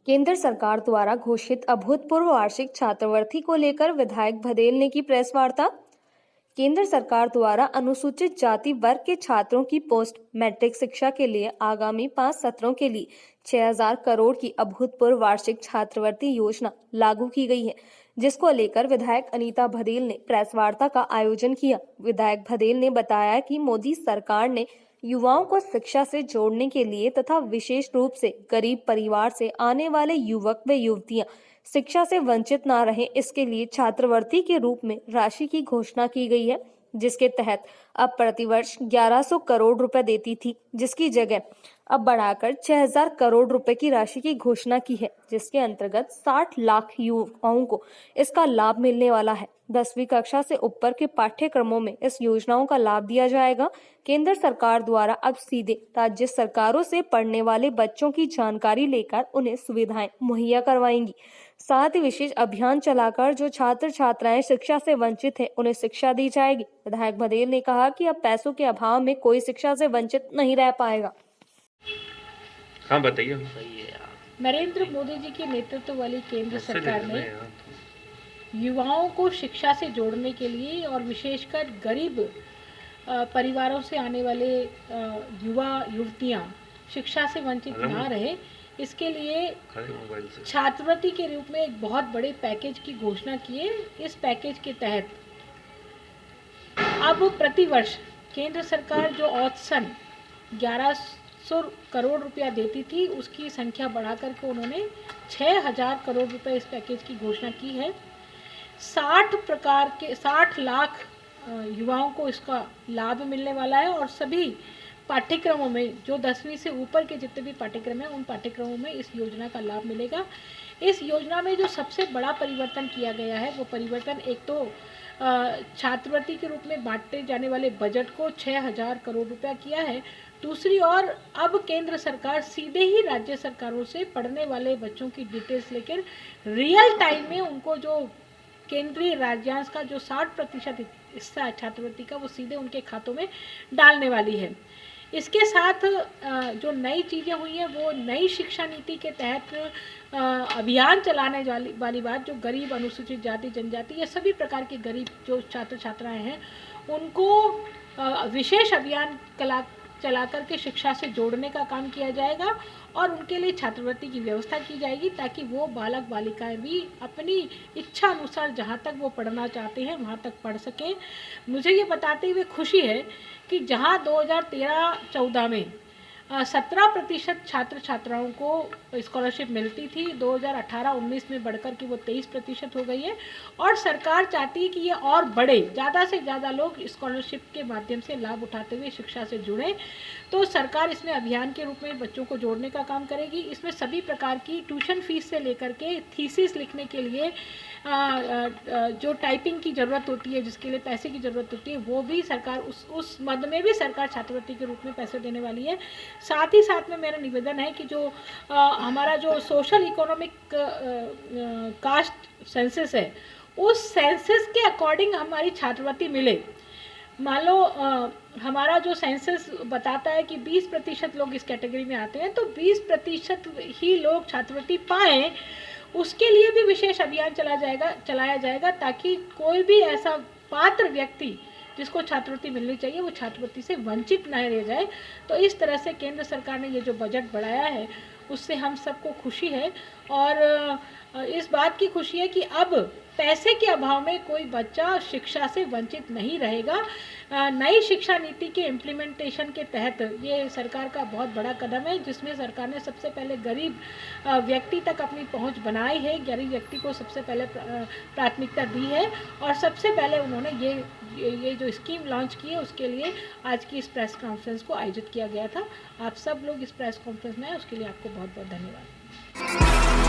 केंद्र सरकार द्वारा घोषित अभूतपूर्व वार्षिक छात्रवृत्ति को लेकर विधायक भदेल ने की प्रेस वार्ता। केंद्र सरकार द्वारा अनुसूचित जाति वर्ग के छात्रों की पोस्ट मैट्रिक शिक्षा के लिए आगामी 5 सत्रों के लिए 6000 करोड़ की अभूतपूर्व वार्षिक छात्रवृत्ति योजना लागू की गई है, जिसको लेकर विधायक अनीता भदेल ने प्रेस वार्ता का आयोजन किया। विधायक भदेल ने बताया कि मोदी सरकार ने युवाओं को शिक्षा से जोड़ने के लिए तथा विशेष रूप से गरीब परिवार से आने वाले युवक व युवतियां शिक्षा से वंचित ना रहे, इसके लिए छात्रवृत्ति के रूप में राशि की घोषणा की गई है, जिसके तहत अब प्रतिवर्ष 1100 करोड़ रुपए देती थी, जिसकी जगह अब बढ़ाकर 6000 करोड़ रुपए की राशि की घोषणा की है, जिसके अंतर्गत 60 लाख युवाओं को इसका लाभ मिलने वाला है। 10वीं कक्षा से ऊपर के पाठ्यक्रमों में इस योजनाओं का लाभ दिया जाएगा। केंद्र सरकार द्वारा अब सीधे राज्य सरकारों से पढ़ने वाले बच्चों की जानकारी लेकर उन्हें सुविधाएं मुहैया करवाएंगी। साथ ही विशेष अभियान चलाकर जो छात्र छात्राएं शिक्षा से वंचित हैं, उन्हें शिक्षा दी जाएगी। विधायक भदेल ने कहा कि अब पैसों के अभाव में कोई शिक्षा से वंचित नहीं रह पाएगा। हाँ बताइए। नरेंद्र मोदी जी के नेतृत्व वाली केंद्र सरकार ने युवाओं को शिक्षा से जोड़ने के लिए और विशेषकर गरीब परिवारों से आने वाले युवा युवतियां शिक्षा से वंचित ना रहे, इसके लिए छात्रवृत्ति के रूप में एक बहुत बड़े पैकेज की घोषणा की है। इस पैकेज के तहत अब प्रतिवर्ष केंद्र सरकार जो औसतन 1100 करोड़ रुपया देती थी, उसकी संख्या बढ़ा करके उन्होंने 6000 करोड़ रुपए इस पैकेज की घोषणा की है। 60 लाख युवाओं को इसका लाभ मिलने वाला है और सभी पाठ्यक्रमों में जो 10वीं से ऊपर के जितने भी पाठ्यक्रम हैं, उन पाठ्यक्रमों में इस योजना का लाभ मिलेगा। इस योजना में जो सबसे बड़ा परिवर्तन किया गया है, वो परिवर्तन एक तो छात्रवृत्ति के रूप में बांटे जाने वाले बजट को 6000 करोड़ रुपया किया है। दूसरी ओर अब केंद्र सरकार सीधे ही राज्य सरकारों से पढ़ने वाले बच्चों की डिटेल्स लेकर रियल टाइम में उनको जो केंद्रीय राज्यांश का जो 60% हिस्सा छात्रवृत्ति का, वो सीधे उनके खातों में डालने वाली है। इसके साथ जो नई चीज़ें हुई हैं, वो नई शिक्षा नीति के तहत अभियान चलाने वाली बात, जो गरीब अनुसूचित जाति जनजाति या सभी प्रकार के गरीब जो छात्र छात्राएं हैं, उनको विशेष अभियान चला करके शिक्षा से जोड़ने का काम किया जाएगा और उनके लिए छात्रवृत्ति की व्यवस्था की जाएगी, ताकि वो बालक बालिकाएं भी अपनी इच्छा अनुसार जहाँ तक वो पढ़ना चाहते हैं वहाँ तक पढ़ सकें। मुझे ये बताते हुए खुशी है कि जहाँ 2013-14 में 17% छात्र छात्राओं को स्कॉलरशिप मिलती थी, 2018-19 में बढ़कर के वो 23% हो गई है और सरकार चाहती है कि ये और बढ़े, ज़्यादा से ज़्यादा लोग स्कॉलरशिप के माध्यम से लाभ उठाते हुए शिक्षा से जुड़ें। तो सरकार इसमें अभियान के रूप में बच्चों को जोड़ने का काम करेगी। इसमें सभी प्रकार की ट्यूशन फीस से लेकर के थीसिस लिखने के लिए जो टाइपिंग की ज़रूरत होती है, जिसके लिए पैसे की ज़रूरत होती है, वो भी सरकार उस मद में भी सरकार छात्रवृत्ति के रूप में पैसे देने वाली है। साथ ही साथ में मेरा निवेदन है कि जो हमारा जो सोशल इकोनॉमिक कास्ट सेंसस है, उस सेंसस के अकॉर्डिंग हमारी छात्रवृत्ति मिले। मान लो हमारा जो सेंसस बताता है कि 20% लोग इस कैटेगरी में आते हैं, तो 20% ही लोग छात्रवृत्ति पाएँ, उसके लिए भी विशेष अभियान चलाया जाएगा ताकि कोई भी ऐसा पात्र व्यक्ति जिसको छात्रवृत्ति मिलनी चाहिए, वो छात्रवृत्ति से वंचित न रह जाए। तो इस तरह से केंद्र सरकार ने ये जो बजट बढ़ाया है, उससे हम सबको खुशी है और इस बात की खुशी है कि अब पैसे के अभाव में कोई बच्चा शिक्षा से वंचित नहीं रहेगा। नई शिक्षा नीति के इम्प्लीमेंटेशन के तहत ये सरकार का बहुत बड़ा कदम है, जिसमें सरकार ने सबसे पहले गरीब व्यक्ति तक अपनी पहुंच बनाई है, गरीब व्यक्ति को सबसे पहले प्राथमिकता दी है और सबसे पहले उन्होंने ये जो स्कीम लॉन्च की है, उसके लिए आज की इस प्रेस कॉन्फ्रेंस को आयोजित किया गया था। आप सब लोग इस प्रेस कॉन्फ्रेंस में आए, उसके लिए आपको बहुत बहुत धन्यवाद।